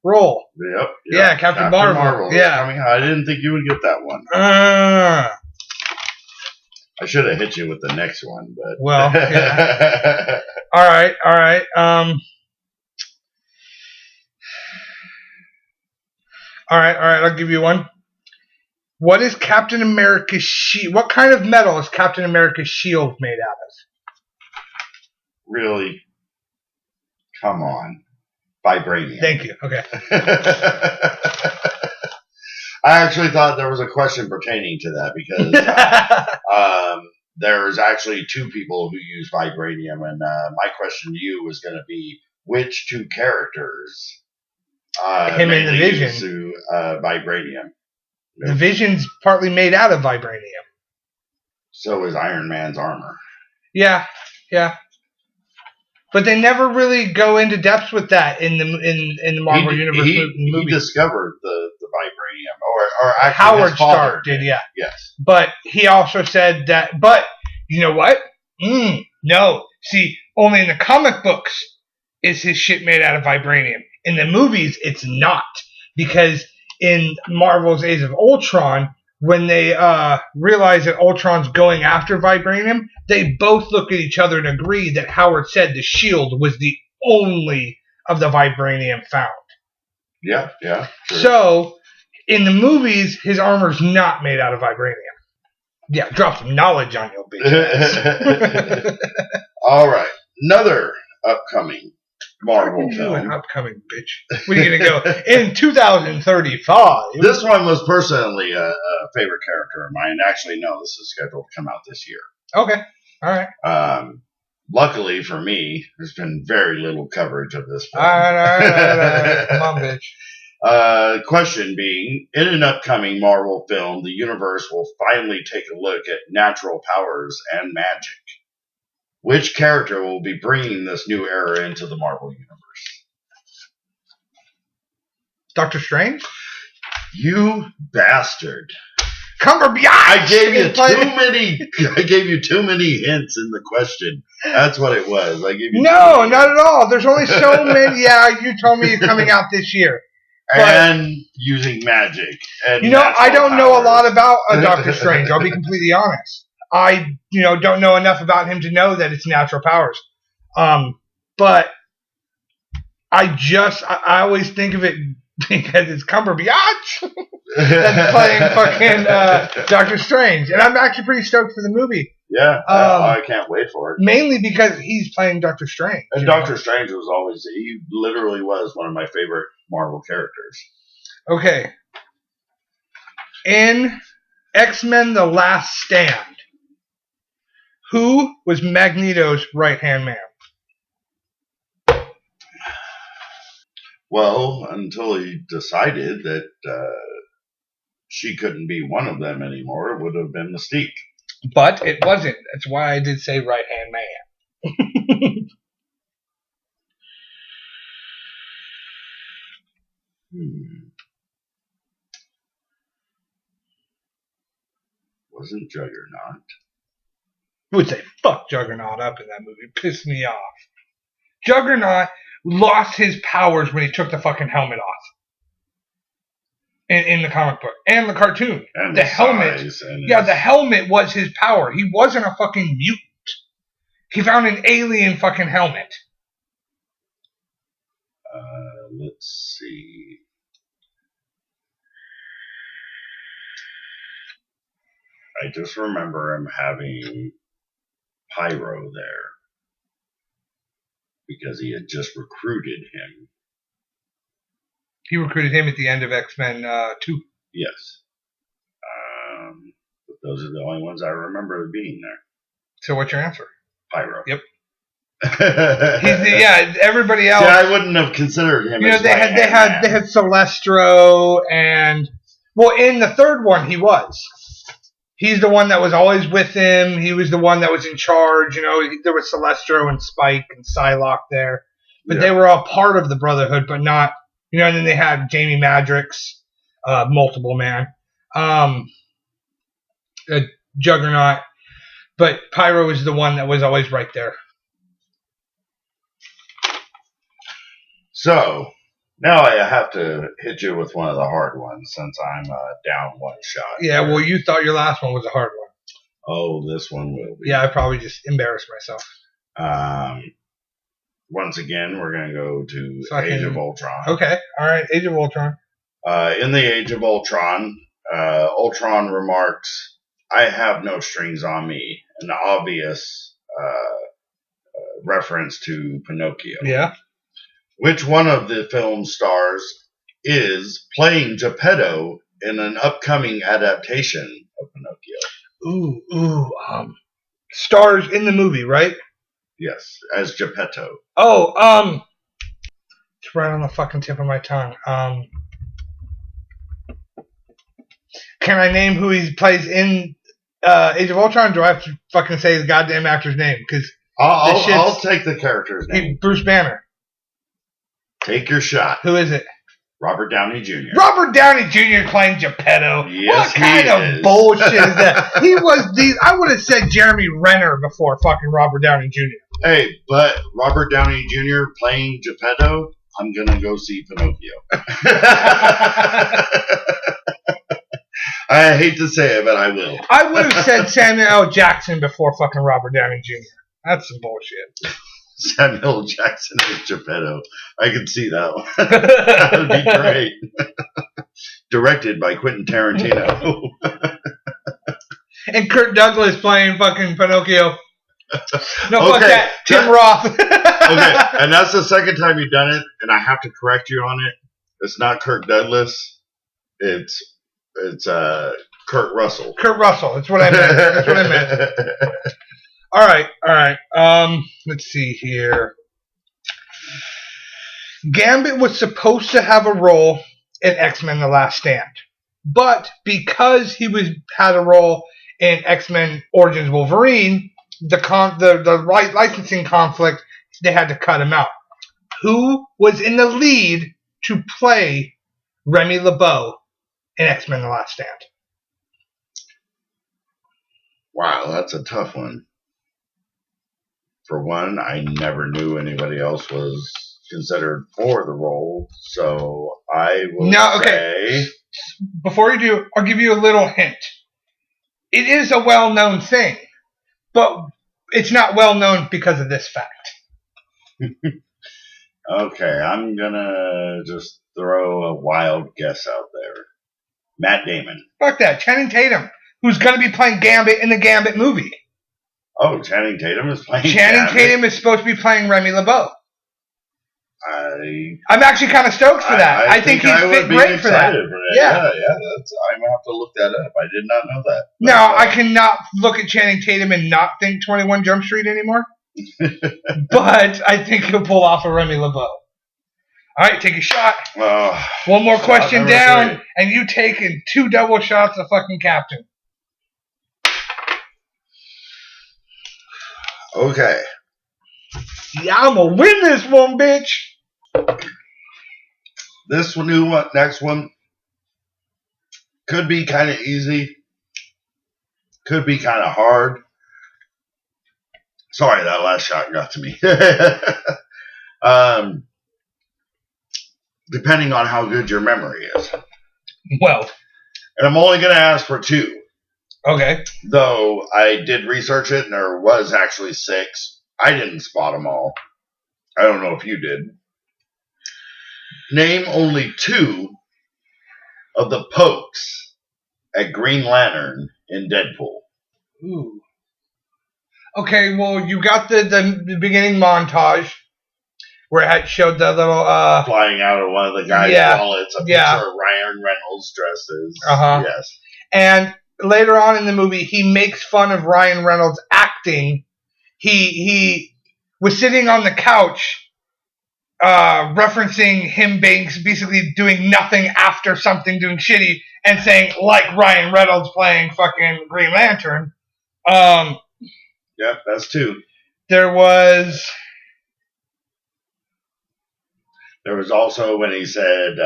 role. Yep. Yeah, Captain Marvel. Yeah. I didn't think you would get that one. I should have hit you with the next one, but well, yeah. All right. All right, I'll give you one. What is Captain America's shield? What kind of metal is Captain America's shield made out of? Really? Come on. Vibranium. Thank you. Okay. I actually thought there was a question pertaining to that because there's actually 2 people who use vibranium, and my question to you was going to be which 2 characters him and the Vision use vibranium. The Vision's partly made out of vibranium. So is Iron Man's armor. Yeah. But they never really go into depth with that in the Marvel Universe movie. He discovered the vibranium, or actually Howard Stark did, yeah. Yes. But he also said that. But you know what? No. See, only in the comic books is his shit made out of vibranium. In the movies, it's not, because in Marvel's Age of Ultron, when they realize that Ultron's going after vibranium, they both look at each other and agree that Howard said the shield was the only of the vibranium found. Yeah. Sure. So, in the movies, his armor's not made out of vibranium. Yeah, drop some knowledge on your bitch ass. All right. Another upcoming Marvel An film. upcoming bitch. Where are you gonna go in 2035? This one was personally a favorite character of mine. Actually, no, this is scheduled to come out this year. Okay, all right. Luckily for me, there's been very little coverage of this film. All right. Come on, bitch. Question being, in an upcoming Marvel film, the universe will finally take a look at natural powers and magic. Which character will be bringing this new era into the Marvel universe? Doctor Strange? You bastard. Cumberbatch! I gave you too many hints in the question. That's what it was. I gave you No, not at all. There's only so many. Yeah, you told me it's coming out this year. And using magic. And I don't know a lot about Doctor Strange. I'll be completely honest. I, don't know enough about him to know that it's natural powers. But I always think of it because it's Cumberbatch that's playing fucking Doctor Strange. And I'm actually pretty stoked for the movie. Yeah, I can't wait for it. Mainly because he's playing Doctor Strange. And Doctor Strange he literally was one of my favorite Marvel characters. Okay. In X-Men The Last Stand, who was Magneto's right-hand man? Well, until he decided that she couldn't be one of them anymore, it would have been Mystique. But it wasn't. That's why I did say right-hand man. Wasn't Juggernaut. I would say fuck Juggernaut up in that movie. Pissed me off. Juggernaut lost his powers when he took the fucking helmet off. In the comic book. And the cartoon. And the helmet. The helmet was his power. He wasn't a fucking mutant. He found an alien fucking helmet. Let's see. I just remember him having Pyro there because he had just recruited him. He recruited him at the end of X-Men 2. Yes. But those are the only ones I remember being there. So what's your answer? Pyro. Yep. Everybody else. See, I wouldn't have considered him. They had Celestro and in the third one he was. He's the one that was always with him. He was the one that was in charge. There was Celestro and Spike and Psylocke there, but they were all part of the Brotherhood, but not. And then they had Jamie Madrox, Multiple Man, Juggernaut, but Pyro was the one that was always right there. So, now I have to hit you with one of the hard ones since I'm down one shot. Yeah, well, you thought your last one was a hard one. Oh, this one will be. Yeah, I probably just embarrassed myself. Once again, we're going to go to Age of Ultron. Okay, all right, Age of Ultron. In the Age of Ultron, Ultron remarks, "I have no strings on me," an obvious reference to Pinocchio. Yeah. Which one of the film stars is playing Geppetto in an upcoming adaptation of Pinocchio? Stars in the movie, right? Yes, as Geppetto. It's right on the fucking tip of my tongue. Can I name who he plays in Age of Ultron? Do I have to fucking say the goddamn actor's name? Because I'll take the character's name. Bruce Banner. Take your shot. Who is it? Robert Downey Jr. Robert Downey Jr. playing Geppetto. Yes, what kind of bullshit is that? I would have said Jeremy Renner before fucking Robert Downey Jr. Hey, but Robert Downey Jr. playing Geppetto, I'm gonna go see Pinocchio. I hate to say it, but I will. I would have said Samuel L. Jackson before fucking Robert Downey Jr. That's some bullshit. Samuel L. Jackson as Geppetto. I can see that one. That would be great. Directed by Quentin Tarantino. And Kirk Douglas playing fucking Pinocchio. No, fuck that. Tim Roth. Okay, and that's the second time you've done it, and I have to correct you on it. It's not Kirk Douglas. It's Kurt Russell. Kurt Russell. That's what I meant. All right. Let's see here. Gambit was supposed to have a role in X-Men: The Last Stand, but because he had a role in X-Men Origins Wolverine, the licensing conflict, they had to cut him out. Who was in the lead to play Remy LeBeau in X-Men: The Last Stand? Wow, that's a tough one. For one, I never knew anybody else was considered for the role, so I will say... Before you do, I'll give you a little hint. It is a well-known thing, but it's not well-known because of this fact. Okay, I'm gonna just throw a wild guess out there. Matt Damon. Fuck that. Channing Tatum, who's going to be playing Gambit in the Gambit movie. Oh, Channing Tatum is playing Channing Tatum is supposed to be playing Remy LeBeau. I'm actually kind of stoked for that. I think he'd fit great for that. Yeah. I'm gonna have to look that up. I did not know that. Now I cannot look at Channing Tatum and not think 21 Jump Street anymore. But I think he'll pull off a Remy LeBeau. All right, take a shot. One more question down, and you taking 2 double shots of fucking Captain. Okay. Yeah, I'm gonna win this one, bitch. This next one could be kind of easy, could be kind of hard. Sorry, that last shot got to me. Depending on how good your memory is. Well. And I'm only going to ask for 2. Okay. Though I did research it, and there was actually 6. I didn't spot them all. I don't know if you did. Name only 2 of the pokes at Green Lantern in Deadpool. Ooh. Okay, well, you got the beginning montage where it showed the little... flying out of one of the guys' wallets. A picture of Ryan Reynolds dressed as... Uh-huh. Yes. And later on in the movie, he makes fun of Ryan Reynolds acting. He was sitting on the couch referencing him basically doing nothing after something doing shitty and saying, like Ryan Reynolds playing fucking Green Lantern. Yeah, that's 2. There was also when he said,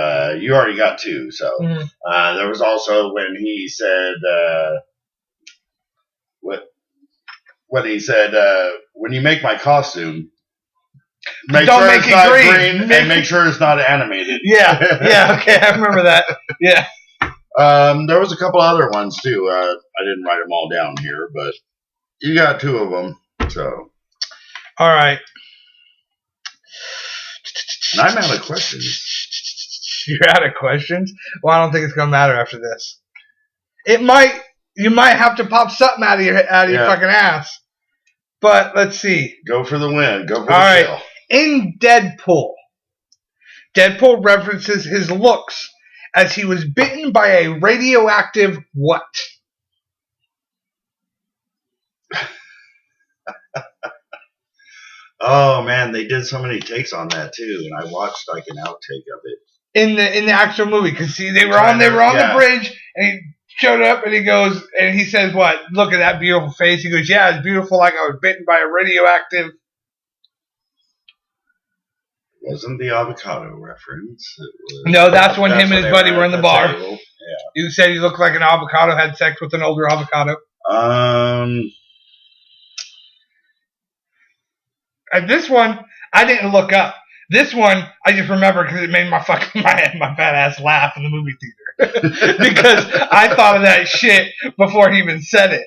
you already got 2, so. Mm-hmm. There was also when he said, when he said, when you make my costume, make sure it's not green and make sure it's not animated. Yeah, okay, I remember that. Yeah. There was a couple other ones, too. I didn't write them all down here, but you got 2 of them, so. All right. And I'm out of questions. You're out of questions? Well, I don't think it's going to matter after this. It might. You might have to pop something out of your fucking ass. But let's see. Go for the win. Go for the kill. In Deadpool references his looks as he was bitten by a radioactive what? Oh man, they did so many takes on that too, and I watched like an outtake of it in the actual movie because they were on the bridge and he showed up and he goes and he says, "What? Look at that beautiful face." He goes, "Yeah, it's beautiful, like I was bitten by a radioactive." Wasn't the avocado reference? No, that's when him and his buddy were in the bar. Yeah. You said he looked like an avocado, had sex with an older avocado. And this one, I didn't look up. This one, I just remember because it made my fat ass laugh in the movie theater. Because I thought of that shit before he even said it.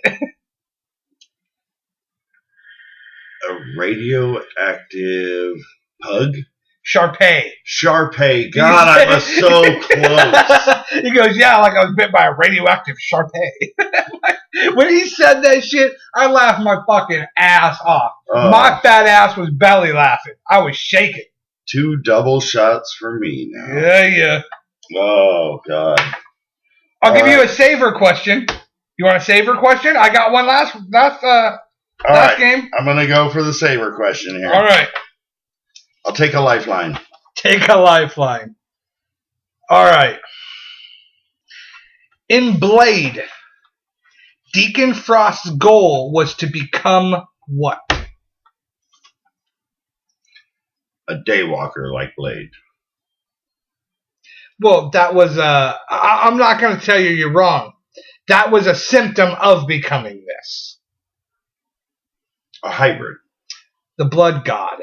A radioactive pug? Sharpay. God, I was so close. He goes, yeah, like I was bit by a radioactive Sharpay. When he said that shit, I laughed my fucking ass off. My fat ass was belly laughing. I was shaking. 2 double shots for me now. Yeah. Oh, God. I'll give you a saver question. You want a saver question? I got one last game. I'm going to go for the saver question here. All right. I'll take a lifeline. Take a lifeline. All right. In Blade, Deacon Frost's goal was to become what? A daywalker like Blade. Well, that was I'm not going to tell you you're wrong. That was a symptom of becoming this. A hybrid. The blood god.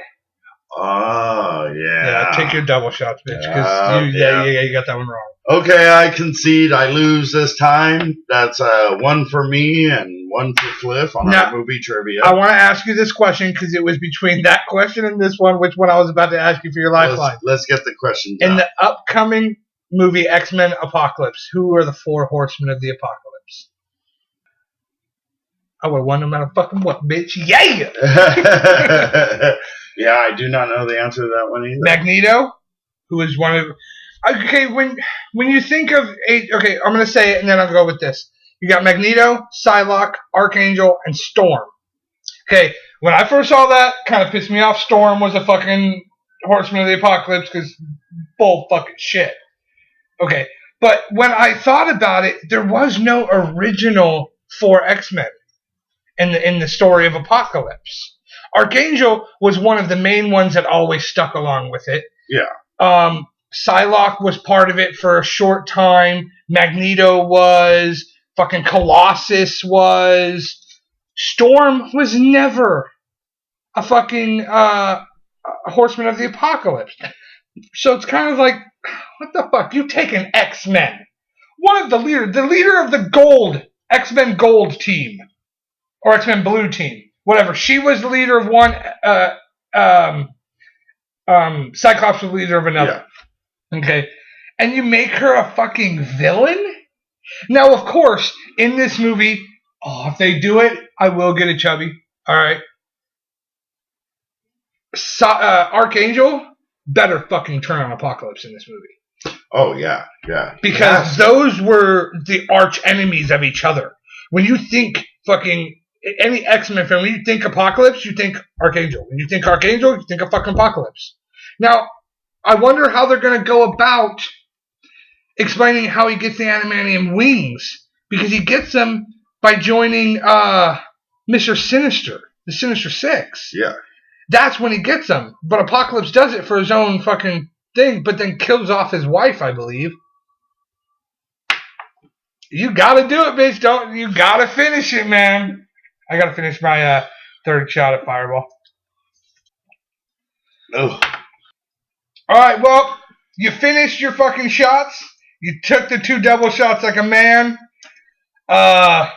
Oh, yeah. Yeah, take your double shots, bitch. Because you got that one wrong. Okay, I concede. I lose this time. That's 1 for me and 1 for Cliff on our movie trivia. I want to ask you this question because it was between that question and this one, which one I was about to ask you for your lifeline. Let's get the question done. In the upcoming movie X-Men Apocalypse, who are the 4 horsemen of the apocalypse? I would have won no matter fucking what, bitch. Yeah! Yeah, I do not know the answer to that one either. Magneto, who is one of... Okay, when you think of... Okay, I'm going to say it and then I'll go with this. You got Magneto, Psylocke, Archangel, and Storm. Okay, when I first saw that, kind of pissed me off. Storm was a fucking horseman of the apocalypse because bull fucking shit. Okay, but when I thought about it, there was no original 4 X-Men in the story of Apocalypse. Archangel was one of the main ones that always stuck along with it. Yeah. Psylocke was part of it for a short time. Magneto was. Fucking Colossus was. Storm was never a fucking horseman of the apocalypse. So it's kind of like, what the fuck? You take an X-Men. One of the leader of the gold, X-Men gold team. Or X-Men blue team. Whatever. She was the leader of one. Cyclops was the leader of another. Yeah. Okay. And you make her a fucking villain? Now, of course, in this movie, if they do it, I will get a chubby. All right. Archangel better fucking turn on Apocalypse in this movie. Oh, yeah. Yeah. Because those were the arch enemies of each other. When you think fucking... Any X-Men film, when you think Apocalypse, you think Archangel. When you think Archangel, you think of fucking Apocalypse. Now, I wonder how they're going to go about explaining how he gets the adamantium wings. Because he gets them by joining Mr. Sinister, the Sinister Six. Yeah. That's when he gets them. But Apocalypse does it for his own fucking thing, but then kills off his wife, I believe. You gotta do it, bitch. You gotta finish it, man. I gotta finish my 3rd shot of Fireball. Oh. Alright, well, you finished your fucking shots. You took the 2 double shots like a man. I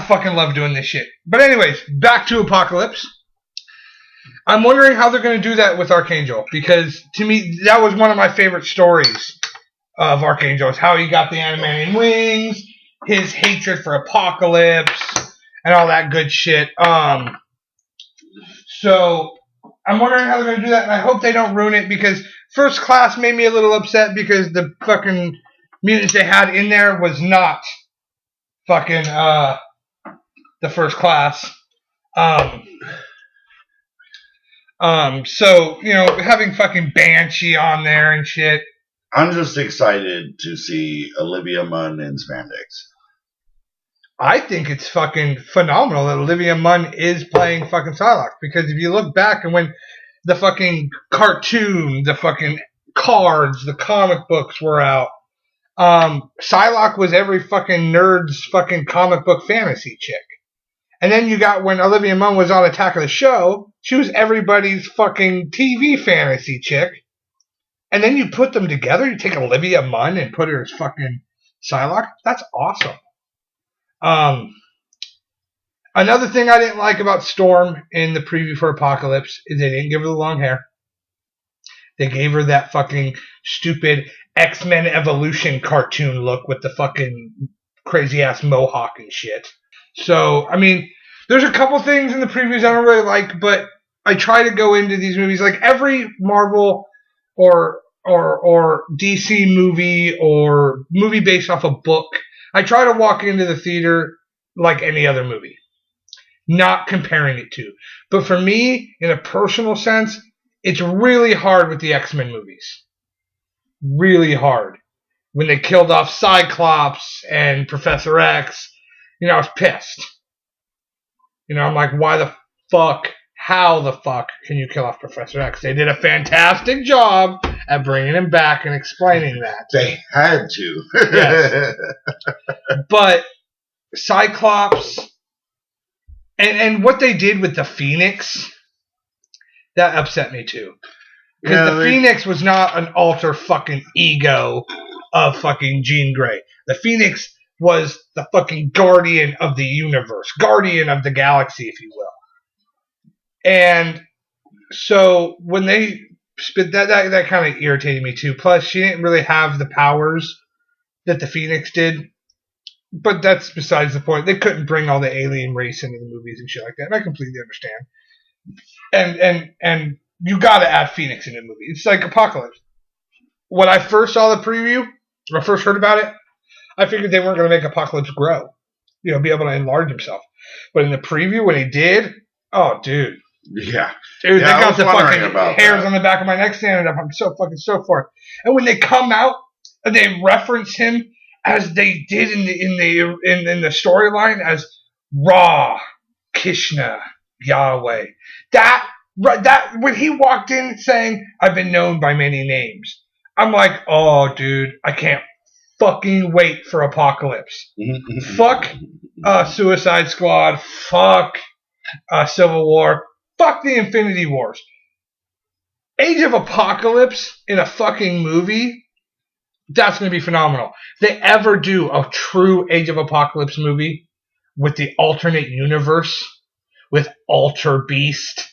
fucking love doing this shit. But anyways, back to Apocalypse. I'm wondering how they're going to do that with Archangel. Because, to me, that was one of my favorite stories of Archangel. Is how he got the adamantium wings, his hatred for Apocalypse, and all that good shit. So, I'm wondering how they're going to do that, and I hope they don't ruin it, because First Class made me a little upset, because the fucking mutants they had in there was not fucking, the First Class. So, having fucking Banshee on there and shit. I'm just excited to see Olivia Munn in spandex. I think it's fucking phenomenal that Olivia Munn is playing fucking Psylocke. Because if you look back and when the fucking cartoon, the fucking cards, the comic books were out, Psylocke was every fucking nerd's fucking comic book fantasy chick. And then you got when Olivia Munn was on Attack of the Show, she was everybody's fucking TV fantasy chick. And then you put them together, you take Olivia Munn and put her as fucking Psylocke. That's awesome. Another thing I didn't like about Storm in the preview for Apocalypse is they didn't give her the long hair. They gave her that fucking stupid X-Men Evolution cartoon look with the fucking crazy ass mohawk and shit. So, I mean, there's a couple things in the previews I don't really like, but I try to go into these movies like every Marvel or DC movie or movie based off a book. I try to walk into the theater like any other movie, not comparing it to. But for me, in a personal sense, it's really hard with the X-Men movies. Really hard. When they killed off Cyclops and Professor X, I was pissed. I'm like, why the fuck? How the fuck can you kill off Professor X? They did a fantastic job at bringing him back and explaining that. They had to. Yes. But Cyclops and what they did with the Phoenix, that upset me too. Because the Phoenix was not an alter fucking ego of fucking Jean Grey. The Phoenix was the fucking guardian of the universe, guardian of the galaxy, if you will. And so when they spit that kind of irritated me too. Plus, she didn't really have the powers that the Phoenix did. But that's besides the point. They couldn't bring all the alien race into the movies and shit like that. And I completely understand. And you got to add Phoenix in a movie. It's like Apocalypse. When I first saw the preview, or first heard about it, I figured they weren't going to make Apocalypse grow. Be able to enlarge himself. But in the preview, when he did, oh, dude. Yeah. Dude, they got the fucking hairs on the back of my neck standing up. I'm so fucking stoked for it. And when they come out and they reference him as they did in the storyline as Ra, Krishna, Yahweh. That when he walked in saying, I've been known by many names, I'm like, oh, dude, I can't fucking wait for Apocalypse. Fuck Suicide Squad. Fuck Civil War. Fuck the Infinity Wars. Age of Apocalypse in a fucking movie, that's going to be phenomenal. If they ever do a true Age of Apocalypse movie with the alternate universe, with Alter Beast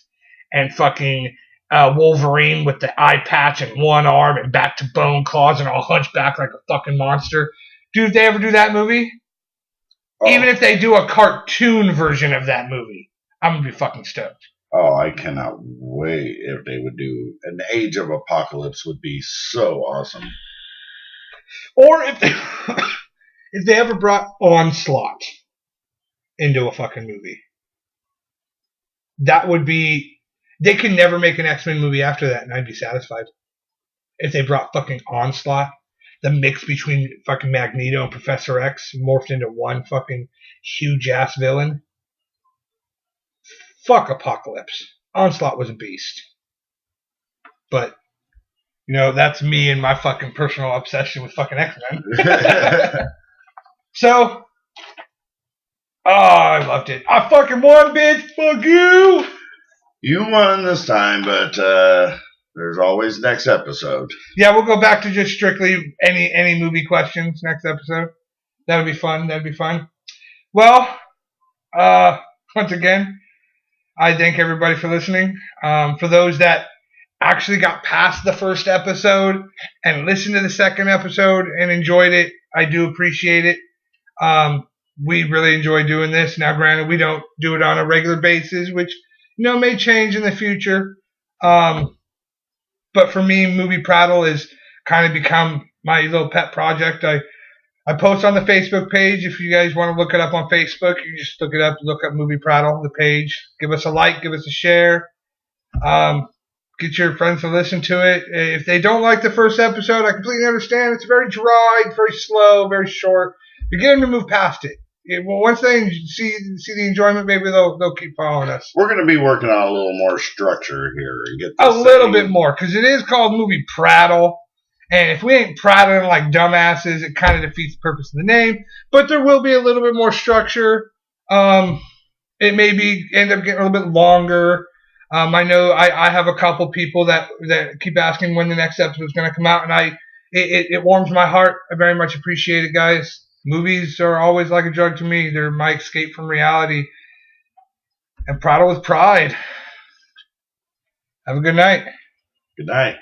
and fucking Wolverine with the eye patch and one arm and back to bone claws and all hunched back like a fucking monster. Dude, if they ever do that movie, even if they do a cartoon version of that movie, I'm going to be fucking stoked. Oh, I cannot wait if they would do an Age of Apocalypse. Would be so awesome. Or if they ever brought Onslaught into a fucking movie, that would be. They could never make an X-Men movie after that, and I'd be satisfied. If they brought fucking Onslaught, the mix between fucking Magneto and Professor X morphed into one fucking huge ass villain. Fuck Apocalypse. Onslaught was a beast. But, that's me and my fucking personal obsession with fucking X-Men. So, I loved it. I fucking won, bitch. Fuck you. You won this time, but there's always next episode. Yeah, we'll go back to just strictly any movie questions next episode. That would be fun. Well, once again, I thank everybody for listening. For those that actually got past the first episode and listened to the second episode and enjoyed it, I do appreciate it. We really enjoy doing this. Now, granted, we don't do it on a regular basis, which may change in the future. But for me, Movie Prattle has kind of become my little pet project. I post on the Facebook page. If you guys want to look it up on Facebook, you just look up Movie Prattle, the page. Give us a like, give us a share. Get your friends to listen to it. If they don't like the first episode, I completely understand. It's very dry, very slow, very short. But get them to move past it. Once they see the enjoyment, maybe they'll keep following us. We're going to be working on a little more structure here and get a little bit more, because it is called Movie Prattle. And if we ain't prattling like dumbasses, it kind of defeats the purpose of the name. But there will be a little bit more structure. It may end up getting a little bit longer. I know I have a couple people that keep asking when the next episode is going to come out, and it warms my heart. I very much appreciate it, guys. Movies are always like a drug to me. They're my escape from reality. And Prattle with pride. Have a good night. Good night.